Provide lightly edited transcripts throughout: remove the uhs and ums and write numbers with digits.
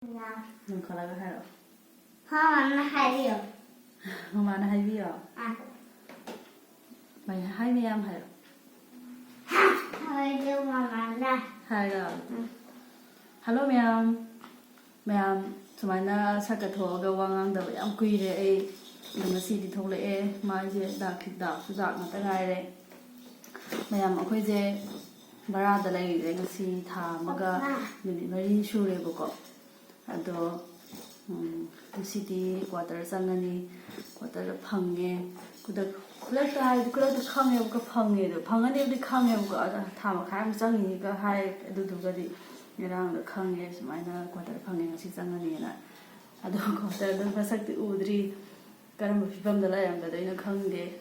Nung khalaga haro. Mama hayo. Mama na hayo. Mày hai mươi em haro. Hayo mama na. Haro. Hello ma'am. Ma'am, sumana sakathoga wangang da yam kuire ai ngasi di thole e mai je da khit da sujak na ta ngai re. Ma'am akhoi je bara da lai re ngasi tha maga minute mari shure boko. Ado city quarter sangani quarter phange kuda kulata hai kulata khange ka phange do phangani di khange ka tha ma kham changi ka hai adu du ga di ngarang da khange sumaina quarter phange ngasi changani na ado quarter da basakti udri karam fibam da la yam da ina khangde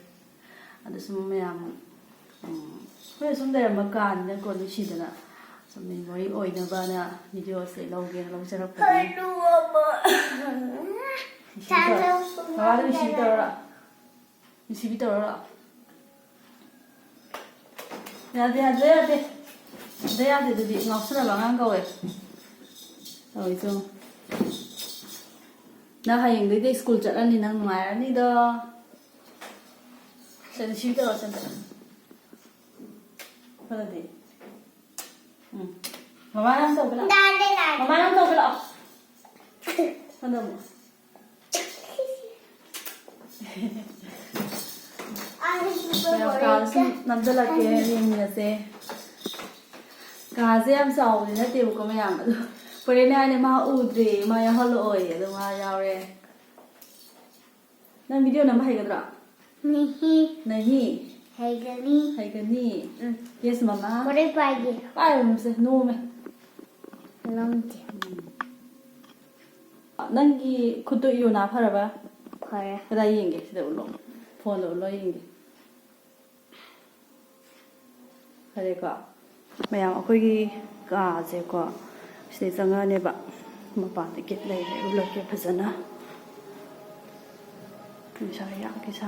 ado sum mayam hoye sum da ma kan na ko ni sidana something very old na video se loge long sarap pa ni Mama ni si bitora ya de di ngọc sura ba ngang ko e oi so na hayeng de school chat ani nang ngai ani do sen si bitora sen ta hala de Mama nang tau pula. Mama nang tau pula. Ano mo? Kaya kasi nandala kaya yung nase. Kasi am sao ni na tiyo ko mayam. Pwede na ni mga udri, mga halo oy, ado mga yawre. Nang video na mahay kadra? Nahi. Haigani. Yes mama. Pwede pagi. Ay mo se no me. Lamti. Nangi kuto iyo na para ba? Kaya. Kada yenge sida ulo. Phone ulo yenge. Kare ka. Mayam akhoi ka je ko sida changa ne ba. Mapa te get lai ulo ke phajana. Kisha ya kisha.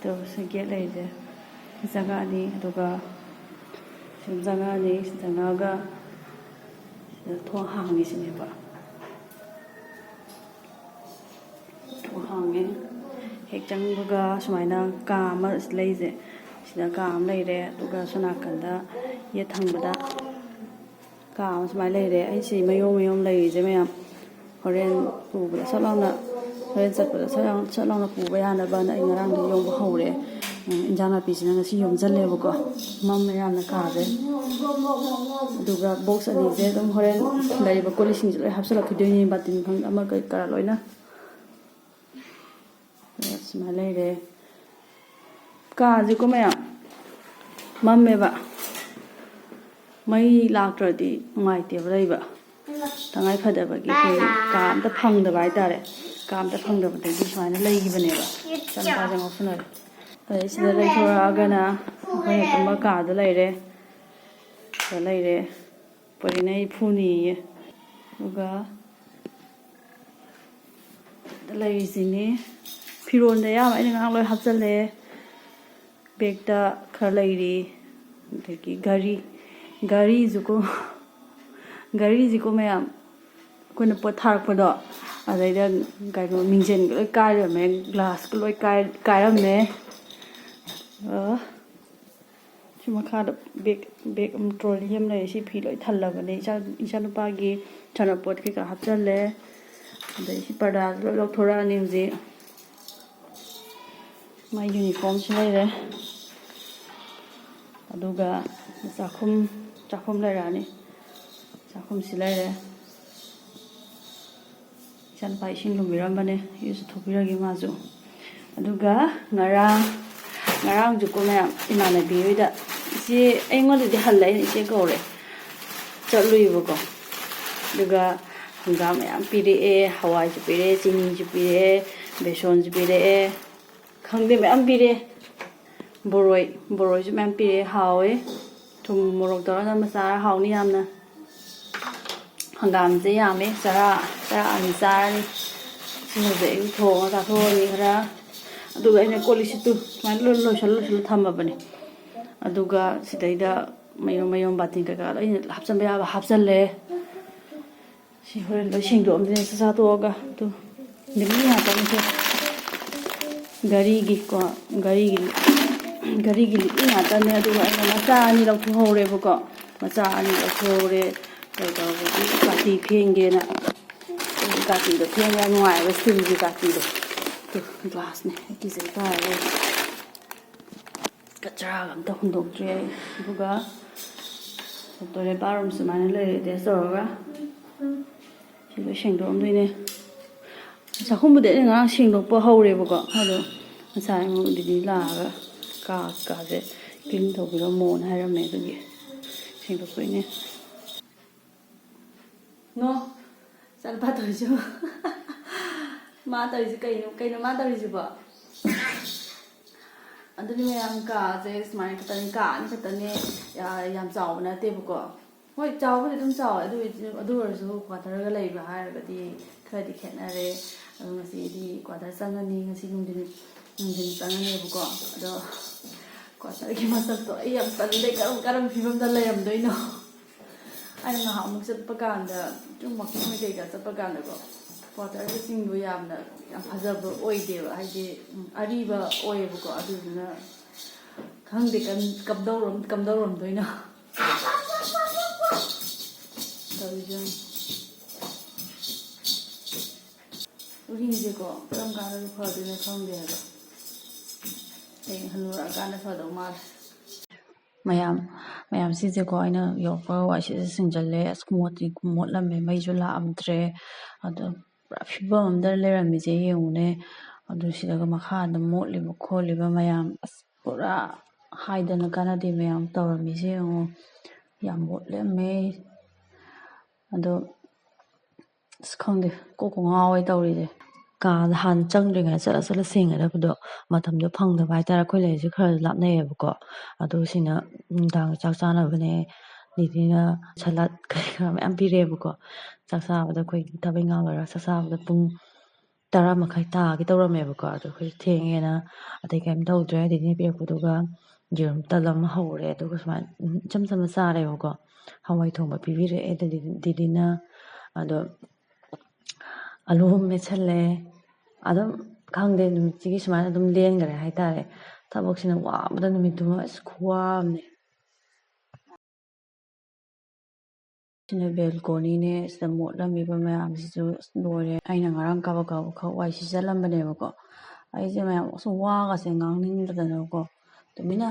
To se get lai je. Changa ni aduga changa ni changa ga thong hang ni sine ba. Hange hek changbuga sumaina ka ma leize sida ka am leire duga suna kanda ye thangbada ka am sumai leire ai si mayom leije mayam horen pubula salana horen satpada salana puba yana ba na ingarang di yong hore injana pisina ngasi yom jalle bako mam mayam na ka de duga box ani je dum horen laiba kolising jle hapsala khidoi batin phang ama kai kara loina Smile later. Cars, you come out. Mamma, my laughter, the mighty labor. Tangai Padaba, calm the pung the right at it. Calm the pung of the dish line, lay even ever. Sometimes often. It's the later agana, when the car the lady. The lady, put in a pony. Uga. The ladies in it. Piron da yam ai ngang loi hapchale bag da kharlairi deki gari juko mayam koina pothar podo adai da gai no mingjen loi kai me glass ko loi kai ram me chuma kha da bag trolley lai si phi loi thalla bane isa nupa gi thana pot ki ka hapchale adai si pada lok thora nim je My uniform later. Aduga Sakum Larani Sakum Silere San Paishin Lumirambane used to Piragi Mazu. Aduga Narang Jukumam in an abida. See, ain't what the hell is a gore. Chatlu Yugo. Duga Hungam PDA, Hawaii Pire, Singing Jupire, Beshon Jupire. Khangde me ambire boroi ju mem pire hawe thum morok dora na masara hawni yamna hangam je yame sara ani sari sino je thong ta thoni khara aduga ine kolisi tu man lo shal thamba bane aduga sidaida mayom batin ka ine hapsan ba hapsan le ꯁꯤ ꯍꯣꯔꯦꯟ ꯂꯣꯏ ꯁꯦꯡꯗꯣꯛꯑꯝꯗꯣꯏꯅꯦ ꯆꯥꯛꯆꯥ ꯇꯣꯛꯑꯒ ꯑꯗꯨ ꯅꯨꯃꯤꯠ ꯉꯥꯛꯇꯅꯤꯁꯦ ꯒꯥꯔꯤꯒꯤꯀꯣ ꯒꯥꯔꯤꯒꯤ ꯂꯤꯛꯂꯤ ꯉꯥꯛꯇꯅꯦ ꯑꯗꯨꯒ ꯑꯩꯅ ꯃꯆꯥ ꯑꯅꯤ ꯂꯧꯊꯣꯛꯍꯧꯔꯦꯕꯀꯣ ꯃꯆꯥ ꯑꯅꯤ ꯂꯧꯊꯣꯛꯍꯧꯔꯦ ꯀꯩꯗꯧꯕꯒꯤ ꯀꯥꯇꯤ ꯐꯦꯡꯒꯦꯅ ꯀꯥꯇꯤꯗꯣ ꯐꯦꯡꯕ ꯌꯥꯝ ꯅꯨꯡꯉꯥꯏꯑꯕ ꯁ꯭ꯇꯤꯜꯒꯤ ꯀꯥꯇꯤꯗꯣ ꯒ꯭ꯂꯥꯁꯅꯦ ꯀꯤꯖꯩ ꯄꯥꯏꯔꯦ ꯀꯆꯔꯥꯒ ꯑꯝꯇ ꯍꯨꯟꯗꯣꯛꯇ꯭ꯔꯤ ꯑꯩ ꯑꯗꯨꯒ ꯇꯣꯏꯂꯦꯠ ꯕꯥꯠꯔꯨꯝ ꯁꯨꯃꯥꯏꯅ ꯂꯩꯔꯦ ꯑꯦꯇꯦꯁ ꯇꯧꯔꯒ ꯁꯤ ꯂꯣꯏ ꯁꯦꯡꯗꯣꯛꯑꯝꯗꯣꯏꯅꯦ ꯆꯥꯛꯈꯨꯝꯕꯨꯗꯤ ꯑꯩꯅ ꯉꯔꯥꯡ ꯁꯦꯡꯗꯣꯛꯄ ꯍꯧꯔꯦꯕꯀꯣ ꯑꯗꯣ ꯉꯁꯥꯏ ꯑꯩꯉꯣꯟꯗ ꯗꯤꯗꯤ ꯂꯥꯛꯑꯒ ꯀꯥꯁꯦ ꯀ꯭ꯂꯤꯟ ꯇꯧꯕꯤꯔꯝꯃꯣꯅ ꯍꯥꯏꯔꯝꯃꯦ ꯑꯗꯨꯒꯤ ꯁꯦꯡꯗꯣꯛꯇꯣꯏꯅꯦ ꯅꯣ ꯆꯠꯄ ꯇꯧꯔꯤꯁꯤꯕꯣ ꯃꯥ ꯇꯧꯔꯤꯁꯤ ꯀꯩꯅꯣ ꯃꯥ ꯇꯧꯔꯤꯁꯤꯕꯣ ꯑꯗꯨꯅꯤ ꯃꯌꯥꯝ ꯀꯥꯁꯦ ꯁꯨꯃꯥꯏꯅ ꯈꯛꯇꯅꯤ ꯀꯥ ꯑꯅꯤ ꯈꯛꯇꯅꯦ ꯌꯥꯝ ꯆꯥꯎꯕ ꯅꯠꯇꯦꯕꯀꯣ ꯍꯣꯏ ꯆꯥꯎꯕꯗꯤ ꯑꯗꯨꯝ ꯆꯥꯎꯋꯦ ꯑꯗꯨ ꯑꯣꯏꯔꯁꯨ ꯀ꯭ꯋꯥꯇꯔꯒ ꯂꯩꯕ ꯍꯥꯏꯔꯒꯗꯤ ꯈꯔꯗꯤ ꯈꯦꯠꯅꯔꯦ ꯑꯗꯣ ꯉꯁꯤꯗꯤ ꯀ꯭ꯋꯥꯇꯔ ꯆꯪꯉꯅꯤ ꯉꯁꯤ ꯅꯨꯡꯊꯤꯟ ꯆꯪꯉꯅꯤꯕꯀꯣ ꯑꯗꯣ ꯀ꯭ꯋꯥꯇꯔꯒꯤ ꯃꯁꯛꯇꯣ ꯑꯩ ꯌꯥꯝ ꯇꯜꯂꯦ ꯀꯔꯝ ꯐꯤꯕꯝꯗ ꯂꯩꯔꯝꯗꯣꯏꯅꯣ ꯑꯩꯅ ꯉꯥꯏꯍꯥꯛ ꯑꯃꯨꯛ ꯆꯠꯄ ꯀꯥꯟꯗ ꯁꯨꯝ ꯃꯈꯣꯏ ꯀꯩꯀꯥ ꯆꯠꯄ ꯀꯥꯟꯗꯀꯣ ꯀ꯭ꯋꯥꯇꯔꯒꯤꯁꯤꯡꯗꯣ ꯌꯥꯝ ꯐꯖꯕ ꯑꯣꯏꯗꯦꯕ ꯍꯥꯏꯗꯤ ꯑꯔꯤꯕ ꯑꯣꯏꯌꯦꯕꯀꯣ ꯑꯗꯨꯗꯨꯅ ꯈꯪꯗꯦ ꯀꯝꯗꯧꯔꯝꯗꯣꯏꯅꯣ ꯇꯧꯔꯤꯁꯦ ꯎꯔꯤꯡꯁꯦꯀꯣ ꯀꯔꯝ ꯀꯥꯟꯗ ꯐꯗꯣꯏꯅꯣ ꯈꯪꯗꯦ ꯍꯥꯏꯕ ꯍꯌꯦꯡ ꯍꯟꯅꯨꯔꯛꯑꯀꯥꯟꯗ ꯐꯗꯧ ꯃꯥꯜꯂꯦ ꯃꯌꯥꯝ ꯁꯤꯁꯦꯀꯣ ꯑꯩꯅ ꯌꯣꯛꯄ ꯋꯥꯏꯁꯤꯗ ꯁꯤꯡꯖꯜꯂꯦ ꯑꯁ ꯃꯣꯠꯂꯝꯃꯦ ꯃꯩꯁꯨ ꯂꯥꯛꯑꯝꯗ꯭ꯔꯦ ꯑꯗꯣ ꯄꯨꯔꯥ ꯐꯤꯕꯝ ꯑꯝꯗ ꯂꯩꯔꯝꯃꯤꯁꯦ ꯌꯦꯡꯉꯨꯅꯦ ꯑꯗꯨ ꯁꯤꯗꯒ ꯃꯈꯥꯗ ꯃꯣꯠꯂꯤꯕ ꯈꯣꯠꯂꯤꯕ ꯃꯌꯥꯝ ꯑꯁ ꯄꯨꯔꯥ ꯍꯥꯏꯗꯅ ꯀꯥꯟꯅꯗꯦ ꯃꯌꯥꯝ ꯇꯧꯔꯝꯃꯤꯁꯦ ꯌꯦꯡꯉꯣ ꯌꯥꯝ ꯃꯣꯠꯂꯝꯃꯦ ꯑꯗꯣ ꯑꯁ ꯈꯪꯗꯦ ꯀꯣꯛꯀ ꯉꯥꯎꯋꯦ ꯇꯧꯔꯤꯁꯦ ꯀꯥꯗ ꯍꯥꯟꯅ ꯆꯪꯗ꯭ꯔꯤꯉꯩꯗ ꯆꯠꯂ ꯁꯦꯡꯒꯗꯕꯗꯣ ꯃꯇꯝꯗꯣ ꯐꯪꯗꯕ ꯍꯥꯏꯇꯥꯔꯦ ꯑꯩꯈꯣꯏ ꯂꯩꯔꯤꯁꯦ ꯈꯔ ꯂꯥꯞꯅꯩꯌꯦꯕꯀꯣ ꯑꯗꯨ ꯁꯤꯅ ꯅꯨꯡꯗꯥꯡ ꯆꯥꯛ ꯆꯥꯅꯕꯅꯦ ꯗꯤꯗꯤꯅ ꯁꯂꯥꯠ ꯀꯩꯀꯥ ꯃꯌꯥꯝ ꯄꯤꯔꯛꯑꯦꯕꯀꯣ ꯆꯥꯛ ꯆꯥꯕꯗ ꯑꯩꯈꯣꯏ ꯊꯕꯛ ꯏꯪꯈꯥꯡ ꯂꯣꯏꯔꯒ ꯆꯥꯛ ꯆꯥꯕꯗ ꯄꯨꯡ 10:30 ꯇꯥꯒꯦ ꯇꯧꯔꯝꯃꯦꯕꯀꯣ ꯑꯗꯣ ꯑꯩꯈꯣꯏ ꯊꯦꯡꯉꯦꯅ ꯑꯇꯩ ꯀꯩꯝ ꯇꯧꯗ꯭ꯔꯦ ꯗꯤꯗꯤꯅ ꯄꯤꯔꯛꯄꯗꯨꯒ ꯌꯦꯔꯨꯝ ꯇꯟ ꯑꯃ ꯍꯧꯔꯦ ꯑꯗꯨꯒ ꯁꯨꯃꯥꯏꯅ ꯏꯆꯝ ꯆꯝꯅ ꯆꯥꯔꯦꯕꯀꯣ ꯍꯋꯥꯏ ꯊꯣꯡꯕ ꯄꯤꯕꯤꯔꯛꯑꯦ ꯗꯤꯗꯤꯅ ꯑꯗꯣ ꯑꯂꯨ ꯑꯃ ꯃꯦꯠꯁꯜꯂꯦ ꯑꯗꯨꯝ ꯈꯪꯗꯦ ꯅꯨꯃꯤꯠꯁꯤꯒꯤ ꯁꯨꯃꯥꯏꯅ ꯑꯗꯨꯝ ꯂꯦꯟꯈꯔꯦ ꯍꯥꯏꯇꯥꯔꯦ ꯊꯕꯛꯁꯤꯅ ꯋꯥꯕꯗ ꯅꯨꯃꯤꯠꯇꯨꯃ ꯑꯁ ꯈꯨꯋꯥꯝꯅꯦ ꯁꯤꯅ ꯕꯦꯜꯀꯣꯅꯤꯅꯦ ꯁꯤꯗ ꯃꯣꯠꯂꯝꯃꯤꯕ ꯃꯌꯥꯝꯁꯤꯁꯨ ꯂꯣꯏꯔꯦ ꯑꯩꯅ ꯉꯔꯥꯡ ꯀꯥꯕꯛ ꯋꯥꯏ ꯁꯤꯠꯆꯜꯂꯝꯕꯅꯦꯕꯀꯣ ꯑꯩꯁꯦ ꯃꯌꯥꯝ ꯑꯁꯨꯝ ꯋꯥꯒꯁꯦ ꯉꯥꯡꯅꯤꯡꯗꯗꯅꯀꯣ ꯇꯨꯃꯤꯟꯅ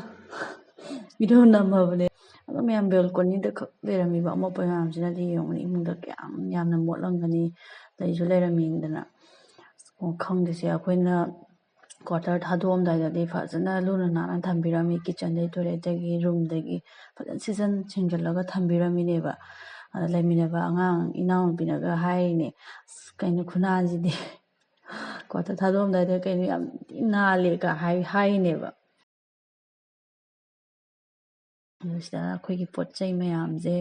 ꯚꯤꯗꯤꯑꯣ ꯅꯝꯃꯕꯅꯦ ꯑꯗꯣ ꯃꯌꯥꯝ ꯕꯦꯜꯀꯣꯅꯤꯗ ꯈꯛ ꯂꯩꯔꯝꯃꯤꯕ ꯑꯃꯣꯠꯄ ꯃꯌꯥꯝꯁꯤꯅꯗꯤ ꯌꯦꯡꯉꯨꯅꯤ ꯏꯃꯨꯡꯗ ꯀꯌꯥꯝ ꯌꯥꯝꯅ ꯃꯣꯠꯂꯝꯒꯅꯤ ꯂꯩꯁꯨ ꯂꯩꯔꯝꯃꯤꯗꯅ ꯈꯪꯗꯦꯁꯦ ꯑꯩꯈꯣꯏꯅ ꯀ꯭ꯋꯥꯇꯔ ꯊꯥꯗꯣꯛꯑꯝꯗꯥꯏꯗꯗꯤ ꯐꯖꯅ ꯂꯨꯅ ꯅꯥꯟꯅ ꯊꯝꯕꯤꯔꯝꯃꯤ ꯀꯤꯠꯆꯟꯗꯒꯤ ꯇꯣꯏꯂꯦꯠꯇꯒꯤ ꯔꯨꯝꯗꯒꯤ ꯐꯖꯅ ꯁꯦꯡꯖꯜꯂꯒ ꯊꯝꯕꯤꯔꯝꯃꯤꯅꯦꯕ ꯑꯗ ꯂꯩꯃꯤꯟꯅꯕ ꯑꯉꯥꯡ ꯏꯅꯥꯎꯅꯨꯄꯤꯅꯒ ꯍꯥꯏꯔꯤꯅꯦ ꯑꯁ ꯀꯩꯅꯣ ꯈꯨꯅꯥꯟꯁꯤꯗꯤ ꯀ꯭ꯋꯥꯇꯔ ꯊꯥꯗꯣꯛꯑꯝꯗꯥꯏꯗ ꯀꯩꯅꯣ ꯌꯥꯝ ꯊꯤꯅ ꯅꯥꯜꯂꯦꯒ ꯍꯥꯏꯅꯦꯕ ꯑꯗꯨ ꯁꯤꯗ ꯑꯩꯈꯣꯏꯒꯤ ꯄꯣꯠ ꯆꯩ ꯃꯌꯥꯝꯁꯦ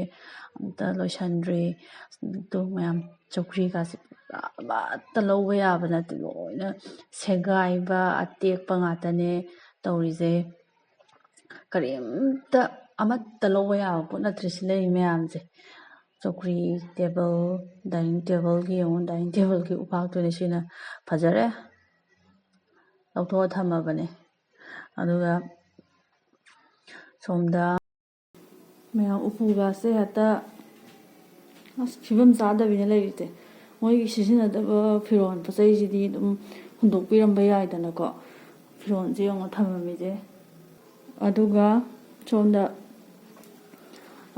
ꯑꯝꯇ ꯂꯣꯏꯁꯟꯗ꯭ꯔꯤ ꯑꯗꯨ ꯃꯌꯥꯝ ꯆꯧꯀ꯭ꯔꯤꯒꯁꯦ ꯑꯃꯠꯇ ꯂꯧꯕ ꯌꯥꯕ ꯅꯠꯇꯦ ꯂꯣꯏꯅ ꯁꯦꯒꯥꯏꯕ ꯑꯇꯦꯛꯄ ꯉꯥꯛꯇꯅꯦ ꯇꯧꯔꯤꯁꯦ ꯀꯔꯤꯝꯇ ꯑꯃꯠꯇ ꯂꯧꯕ ꯌꯥꯕ ꯄꯣꯠ ꯅꯠꯇ꯭ꯔꯦ ꯁꯤ ꯂꯩꯔꯤ ꯃꯌꯥꯝꯁꯦ ꯆꯧꯀ꯭ꯔꯤ ꯇꯦꯕꯜ ꯗꯥꯏꯅꯤꯡ ꯇꯦꯕꯜꯒꯤ ꯌꯦꯡꯉꯨ ꯗꯥꯏꯅꯤꯡ ꯇꯦꯕꯜꯒꯤ ꯎꯄꯥꯛꯇꯨꯅꯤ ꯁꯤꯅ ꯐꯖꯔꯦ ꯂꯧꯊꯣꯛꯑ ꯊꯝꯃꯕꯅꯦ ꯑꯗꯨꯒ ꯁꯣꯝꯗ ꯃꯌꯥꯝ ꯎꯄꯨꯒꯥꯁꯦ ꯍꯦꯛꯇ ꯑꯁ ꯐꯤꯕꯝ ꯆꯥꯗꯕꯤꯅ ꯂꯩꯔꯤꯁꯦ ꯃꯣꯏꯒꯤ ꯁꯤꯖꯤꯟꯅꯗꯕ ꯐꯤꯔꯣꯜ ꯄꯣꯠ ꯆꯩꯁꯤꯗꯤ ꯑꯗꯨꯝ ꯍꯨꯟꯗꯣꯛꯄꯤꯔꯝꯕ ꯌꯥꯏꯗꯅꯀꯣ ꯐꯤꯔꯣꯜꯁꯦ ꯌꯦꯡꯉꯣ ꯊꯝꯃꯝꯃꯤꯁꯦ ꯑꯗꯨꯒ ꯁꯣꯝꯗ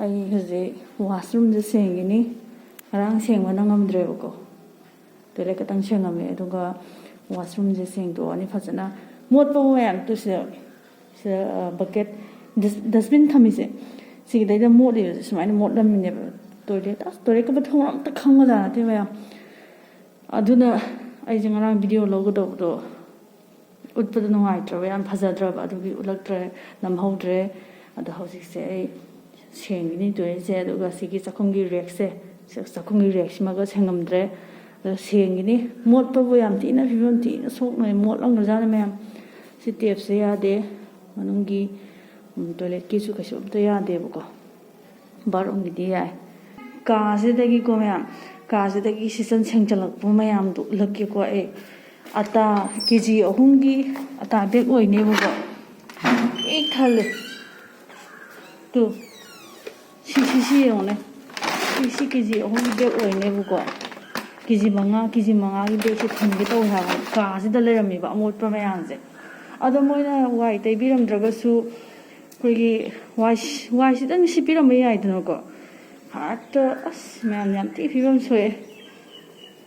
ꯑꯩ ꯍꯧꯖꯤꯛ ꯋꯥꯁꯔꯨꯝꯁꯦ ꯁꯦꯡꯉꯤꯅꯤ ꯉꯔꯥꯡ ꯁꯦꯡꯕ ꯅꯪꯉꯝꯗ꯭ꯔꯦꯕꯀꯣ ꯇꯣꯏꯂꯦꯠ ꯈꯛꯇꯪ ꯁꯦꯡꯉꯝꯃꯦ ꯑꯗꯨꯒ ꯋꯥꯁꯔꯨꯝꯁꯦ ꯁꯦꯡꯗꯣꯛꯑꯅꯤ ꯐꯖꯅ ꯃꯣꯠꯄ ꯃꯌꯥꯝꯗꯨ ꯁꯤꯗ ꯕꯛꯀꯦꯠ ꯗꯁꯕꯤꯟ ꯊꯝꯃꯤꯁꯦ ꯁꯤꯒꯤꯗꯩꯗ ꯃꯣꯠꯂꯤꯕꯁꯦ ꯁꯨꯃꯥꯏꯅ ꯃꯣꯠꯂꯝꯃꯤꯅꯦꯕ ꯇꯣꯏꯂꯦꯠꯀ ꯊꯣꯡ ꯑꯝꯇ ꯈꯪꯕꯖꯥꯠ ꯅꯠꯇꯦ ꯃꯌꯥꯝ ꯑꯗꯨꯅ ꯑꯩꯁꯦ ꯉꯔꯥꯡ ꯚꯤꯗꯤꯑꯣ ꯂꯧꯒꯗꯧꯕꯗꯣ ꯎꯠꯄꯗ ꯅꯨꯡꯉꯥꯏꯇ꯭ꯔꯕ ꯌꯥꯝ ꯐꯖꯗ꯭ꯔꯕ ꯑꯗꯨꯒꯤ ꯎꯠꯂꯛꯇ꯭ꯔꯦ ꯅꯝꯍꯧꯗ꯭ꯔꯦ ꯑꯗꯣ ꯍꯧꯖꯤꯛꯁꯦ ꯑꯩ ꯁꯦꯡꯒꯅꯤ ꯇꯣꯏꯂꯦꯠꯁꯦ ꯑꯗꯨꯒ ꯁꯤꯒꯤ ꯆꯥꯛꯈꯨꯝꯒꯤ ꯔꯦꯛꯁꯦ ꯆꯥꯛꯈꯨꯝꯒꯤ ꯔꯦꯛꯁꯤꯃꯒ ꯁꯦꯡꯉꯝꯗ꯭ರೆ ꯑꯗꯣ ꯁꯦꯡꯒꯅꯤ ꯃꯣꯠꯄꯕꯨ ꯌꯥꯝ ꯊꯤꯅ ꯐꯤꯕꯝ ꯊꯤꯅ ꯁꯣꯛꯅꯩ ꯃꯣꯠꯂꯝꯒ꯭ꯔꯖꯥꯠꯅꯤ ꯃꯌꯥꯝ ꯁꯤ ꯇꯦꯞꯁꯦ ꯌꯥꯗꯦ ꯃꯅꯨꯡꯒꯤ ꯇꯣꯏꯂꯦꯠꯀꯤꯁꯨ ꯀꯩꯁꯨ ꯑꯝꯇ ꯌꯥꯗꯦꯕꯀꯣ ꯕꯥꯠꯔꯨꯝꯒꯤꯗꯤ ꯌꯥꯏ ꯀꯥꯁꯤꯗꯒꯤꯀꯣ ꯃꯌꯥꯝ ꯀꯥꯁꯤꯗꯒꯤ ꯁꯤꯆꯟ ꯁꯦꯡꯖꯜꯂꯛꯄ ꯃꯌꯥꯝꯗꯣ ꯎꯠꯂꯛꯀꯦꯀꯣ ꯑꯩ ꯑꯇꯥ ꯀꯦꯖꯤ 3ꯒꯤ ꯑꯇꯥ ꯕꯦꯒ ꯑꯣꯏꯅꯦꯕꯀꯣ ꯄꯤꯛ ꯊꯜꯂꯦ ꯇꯨ ꯁꯤ ꯌꯦꯡꯉꯨꯅꯦ ꯁꯤ ꯀꯦꯖꯤ 3ꯒꯤ ꯕꯦꯒ ꯑꯣꯏꯅꯦꯕꯀꯣ ꯀꯦꯖꯤ 5ꯒꯤ ꯕꯦꯒꯁꯦ ꯊꯟꯒꯦ ꯇꯧꯋꯦ ꯍꯥꯏꯕ ꯀꯥꯁꯤꯗ ꯂꯩꯔꯝꯃꯤꯕ ꯑꯃꯣꯠꯄ ꯃꯌꯥꯝꯁꯦ ꯑꯗꯣ ꯃꯣꯏꯅ ꯋꯥꯏ ꯇꯩꯕꯤꯔꯝꯗ꯭ꯔꯒꯁꯨ ꯑꯩꯈꯣꯏꯒꯤ ꯋꯥꯏꯁꯤꯗꯪ ꯁꯤꯠꯄꯤꯔꯝꯕ ꯌꯥꯏꯗꯅꯀꯣ ꯍꯦꯛꯇ ꯑꯁ ꯃꯌꯥꯝ ꯌꯥꯝ ꯊꯤ ꯐꯤꯕꯝ ꯁꯣꯛꯑꯦ